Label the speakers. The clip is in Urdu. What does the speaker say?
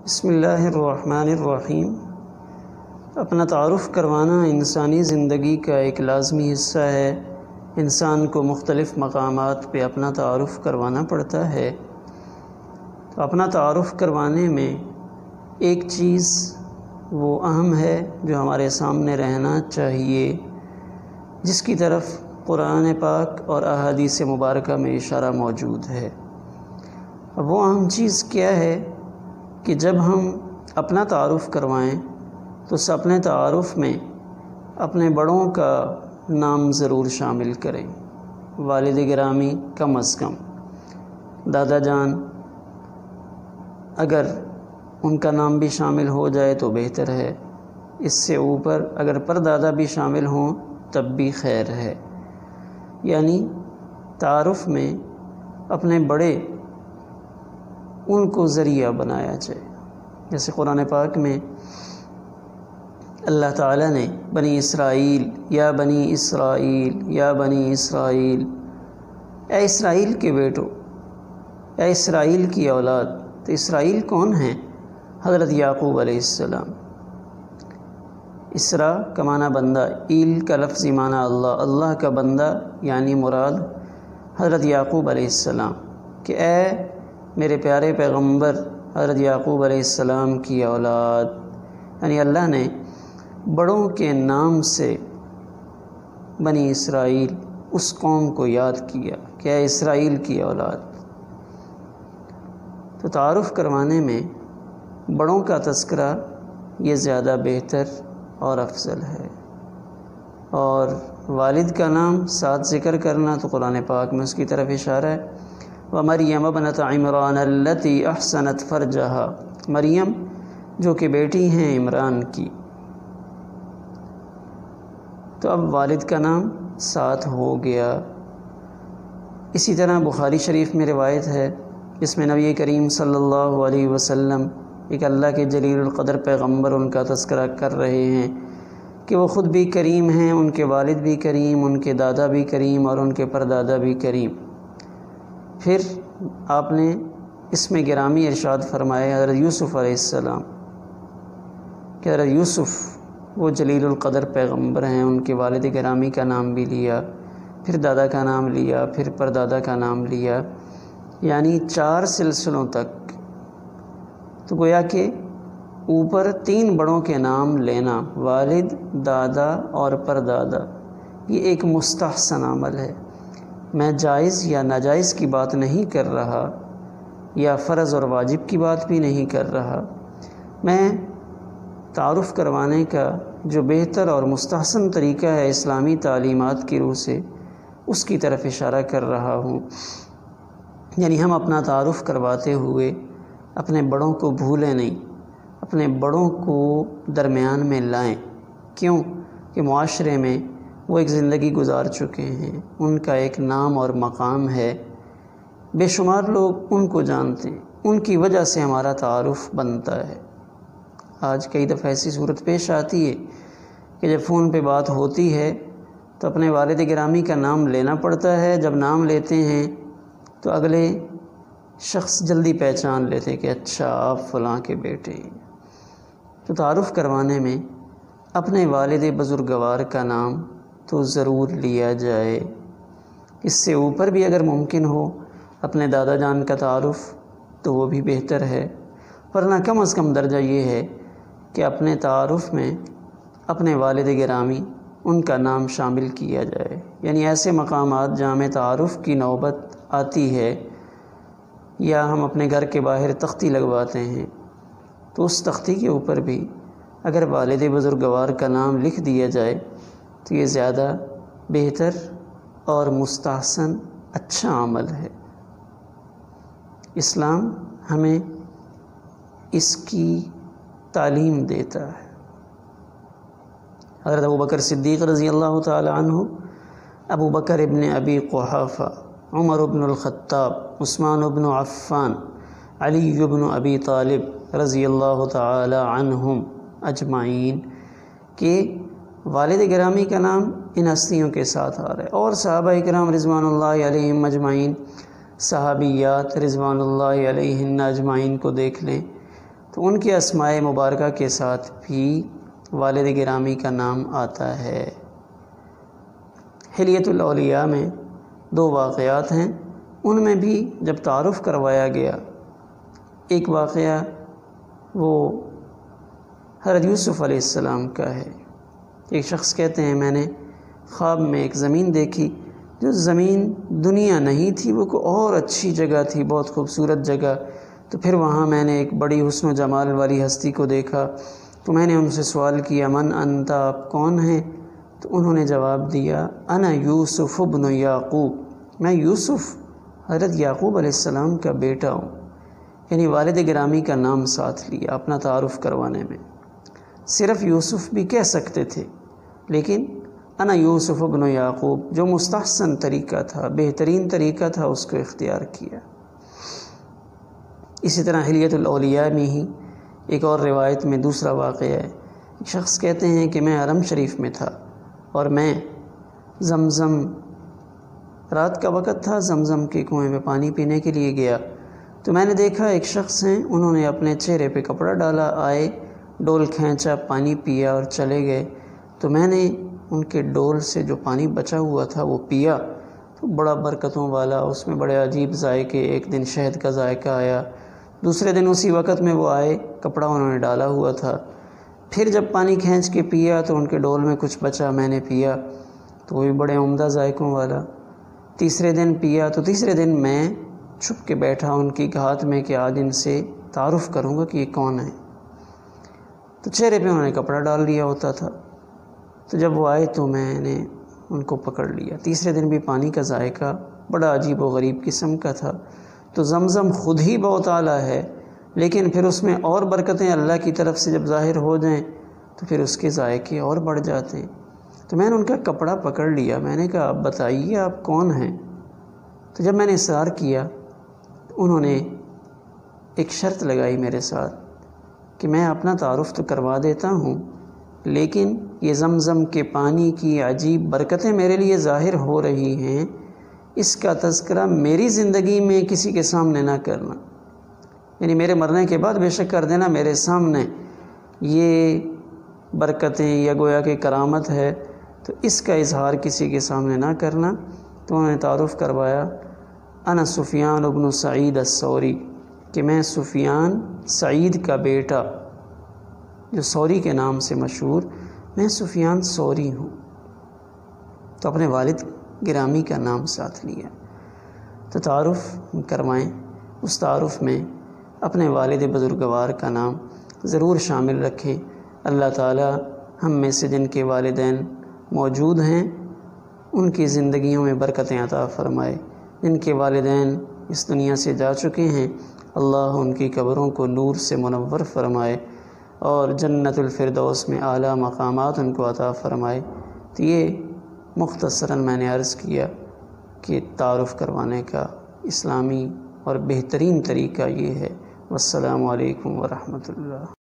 Speaker 1: بسم اللہ الرحمن الرحیم۔ اپنا تعارف کروانا انسانی زندگی کا ایک لازمی حصہ ہے۔ انسان کو مختلف مقامات پہ اپنا تعارف کروانا پڑتا ہے۔ تو اپنا تعارف کروانے میں ایک چیز وہ اہم ہے جو ہمارے سامنے رہنا چاہیے، جس کی طرف قرآن پاک اور احادیث مبارکہ میں اشارہ موجود ہے۔ وہ اہم چیز کیا ہے کہ جب ہم اپنا تعارف کروائیں تو اس اپنے تعارف میں اپنے بڑوں کا نام ضرور شامل کریں، والد گرامی کم از کم، دادا جان اگر ان کا نام بھی شامل ہو جائے تو بہتر ہے، اس سے اوپر اگر پردادا بھی شامل ہوں تب بھی خیر ہے۔ یعنی تعارف میں اپنے بڑے ان کو ذریعہ بنایا جائے۔ جیسے قرآن پاک میں اللہ تعالیٰ نے بنی اسرائیل یا بنی اسرائیل یا بنی اسرائیل، اے اسرائیل کے بیٹو، اے اسرائیل کی اولاد۔ تو اسرائیل کون ہیں؟ حضرت یعقوب علیہ السلام۔ اسرا کا معنی بندہ، ایل کا لفظی معنی اللہ، اللہ کا بندہ یعنی مراد حضرت یعقوب علیہ السلام کہ اے میرے پیارے پیغمبر حضرت یعقوب علیہ السلام کی اولاد۔ یعنی اللہ نے بڑوں کے نام سے بنی اسرائیل اس قوم کو یاد کیا کہ اے اسرائیل کی اولاد۔ تو تعارف کروانے میں بڑوں کا تذکرہ یہ زیادہ بہتر اور افضل ہے، اور والد کا نام ساتھ ذکر کرنا تو قرآن پاک میں اس کی طرف اشارہ ہے۔ وَمَرْيَمَ ابْنَتَ عِمْرَانَ الَّتِي أَحْسَنَتْ فَرْجَهَا، مریم جو کہ بیٹی ہیں عمران کی۔ تو اب والد کا نام ساتھ ہو گیا۔ اسی طرح بخاری شریف میں روایت ہے جس میں نبی کریم صلی اللہ علیہ وسلم ایک اللہ کے جلیل القدر پیغمبر ان کا تذکرہ کر رہے ہیں کہ وہ خود بھی کریم ہیں، ان کے والد بھی کریم، ان کے دادا بھی کریم اور ان کے پردادا بھی کریم۔ پھر آپ نے اس میں گرامی ارشاد فرمائے حضرت یوسف علیہ السلام کہ حضرت یوسف وہ جلیل القدر پیغمبر ہیں، ان کے والد گرامی کا نام بھی لیا، پھر دادا کا نام لیا، پھر پردادا کا نام لیا، یعنی 4 سلسلوں تک۔ تو گویا کہ اوپر 3 بڑوں کے نام لینا، والد، دادا اور پردادا، یہ ایک مستحسن عمل ہے۔ میں جائز یا ناجائز کی بات نہیں کر رہا، یا فرض اور واجب کی بات بھی نہیں کر رہا، میں تعارف کروانے کا جو بہتر اور مستحسن طریقہ ہے اسلامی تعلیمات کی روح سے، اس کی طرف اشارہ کر رہا ہوں۔ یعنی ہم اپنا تعارف کرواتے ہوئے اپنے بڑوں کو بھولیں نہیں، اپنے بڑوں کو درمیان میں لائیں۔ کیوں کہ معاشرے میں وہ ایک زندگی گزار چکے ہیں، ان کا ایک نام اور مقام ہے، بے شمار لوگ ان کو جانتے ہیں، ان کی وجہ سے ہمارا تعارف بنتا ہے۔ آج کئی دفعہ ایسی صورت پیش آتی ہے کہ جب فون پہ بات ہوتی ہے تو اپنے والد گرامی کا نام لینا پڑتا ہے، جب نام لیتے ہیں تو اگلے شخص جلدی پہچان لیتے کہ اچھا آپ فلاں کے بیٹے ہیں۔ تو تعارف کروانے میں اپنے والد بزرگوار کا نام تو ضرور لیا جائے، اس سے اوپر بھی اگر ممکن ہو اپنے دادا جان کا تعارف تو وہ بھی بہتر ہے، ورنہ کم از کم درجہ یہ ہے کہ اپنے تعارف میں اپنے والد گرامی ان کا نام شامل کیا جائے۔ یعنی ایسے مقامات جہاں میں تعارف کی نوبت آتی ہے، یا ہم اپنے گھر کے باہر تختی لگواتے ہیں تو اس تختی کے اوپر بھی اگر والد بزرگوار کا نام لکھ دیا جائے تو یہ زیادہ بہتر اور مستحسن اچھا عمل ہے۔ اسلام ہمیں اس کی تعلیم دیتا ہے۔ حضرت ابوبکر صدیق رضی اللہ تعالی عنہ، ابو بکر ابن ابی قحافہ، عمر ابن الخطاب، عثمان ابن عفان، علی ابن ابی طالب رضی اللہ تعالی عنہم اجمعین کے والد گرامی کا نام ان ہستیوں کے ساتھ آ رہا ہے، اور صحابہ کرام رضوان اللہ علیہم اجمعین، صحابیات رضوان اللہ علیہن اجمعین کو دیکھ لیں تو ان کے اسماء مبارکہ کے ساتھ بھی والد گرامی کا نام آتا ہے۔ حلیۃ الاولیاء میں 2 واقعات ہیں، ان میں بھی جب تعارف کروایا گیا، ایک واقعہ وہ حضرت یوسف علیہ السلام کا ہے۔ ایک شخص کہتے ہیں میں نے خواب میں ایک زمین دیکھی، جو زمین دنیا نہیں تھی، وہ کوئی اور اچھی جگہ تھی، بہت خوبصورت جگہ۔ تو پھر وہاں میں نے ایک بڑی حسن و جمال والی ہستی کو دیکھا، تو میں نے ان سے سوال کیا من انت، آپ کون ہیں؟ تو انہوں نے جواب دیا انا یوسف ابن یعقوب، میں یوسف حضرت یعقوب علیہ السلام کا بیٹا ہوں۔ یعنی والد گرامی کا نام ساتھ لیا اپنا تعارف کروانے میں۔ صرف یوسف بھی کہہ سکتے تھے، لیکن انا یوسف ابن یعقوب جو مستحسن طریقہ تھا، بہترین طریقہ تھا، اس کو اختیار کیا۔ اسی طرح حلیۃ الاولیاء میں ہی ایک اور روایت میں دوسرا واقعہ ہے۔ ایک شخص کہتے ہیں کہ میں حرم شریف میں تھا اور میں زمزم، رات کا وقت تھا، زمزم کے کنویں میں پانی پینے کے لیے گیا، تو میں نے دیکھا ایک شخص ہیں، انہوں نے اپنے چہرے پہ کپڑا ڈالا، آئے، ڈول کھینچا، پانی پیا اور چلے گئے۔ تو میں نے ان کے ڈول سے جو پانی بچا ہوا تھا وہ پیا، تو بڑا برکتوں والا، اس میں بڑے عجیب ذائقے، ایک دن شہد کا ذائقہ آیا، دوسرے دن اسی وقت میں وہ آئے، کپڑا انہوں نے ڈالا ہوا تھا، پھر جب پانی کھینچ کے پیا تو ان کے ڈول میں کچھ بچا، میں نے پیا تو وہ بھی بڑے عمدہ ذائقوں والا۔ تیسرے دن پیا تو تیسرے دن میں چھپ کے بیٹھا ان کی گھات میں کہ آج ان سے تعارف کروں گا کہ یہ کون ہے۔ تو چہرے پہ انہوں نے کپڑا ڈال لیا ہوتا تھا، تو جب وہ آئے تو میں نے ان کو پکڑ لیا۔ تیسرے دن بھی پانی کا ذائقہ بڑا عجیب و غریب قسم کا تھا۔ تو زمزم خود ہی بہت اعلیٰ ہے، لیکن پھر اس میں اور برکتیں اللہ کی طرف سے جب ظاہر ہو جائیں تو پھر اس کے ذائقے اور بڑھ جاتے ہیں۔ تو میں نے ان کا کپڑا پکڑ لیا، میں نے کہا آپ بتائیے آپ کون ہیں؟ تو جب میں نے اصرار کیا تو انہوں نے ایک شرط لگائی میرے ساتھ کہ میں اپنا تعارف تو کروا دیتا ہوں، لیکن یہ زمزم کے پانی کی عجیب برکتیں میرے لیے ظاہر ہو رہی ہیں، اس کا تذکرہ میری زندگی میں کسی کے سامنے نہ کرنا، یعنی میرے مرنے کے بعد بے شک کر دینا، میرے سامنے یہ برکتیں یا گویا کہ کرامت ہے تو اس کا اظہار کسی کے سامنے نہ کرنا۔ تو انہوں نے تعارف کروایا انا سفیان ابن سعید الثوری، کہ میں سفیان سعید کا بیٹا جو ثوری کے نام سے مشہور، میں سفیان ثوری ہوں۔ تو اپنے والد گرامی کا نام ساتھ لیا۔ تو تعارف کروائیں، اس تعارف میں اپنے والد بزرگوار کا نام ضرور شامل رکھیں۔ اللہ تعالی ہم میں سے جن کے والدین موجود ہیں ان کی زندگیوں میں برکتیں عطا فرمائے، جن کے والدین اس دنیا سے جا چکے ہیں اللہ ان کی قبروں کو نور سے منور فرمائے اور جنت الفردوس میں اعلیٰ مقامات ان کو عطا فرمائے۔ تو یہ مختصراً میں نے عرض کیا کہ تعارف کروانے کا اسلامی اور بہترین طریقہ یہ ہے۔ والسلام علیکم ورحمۃ اللہ۔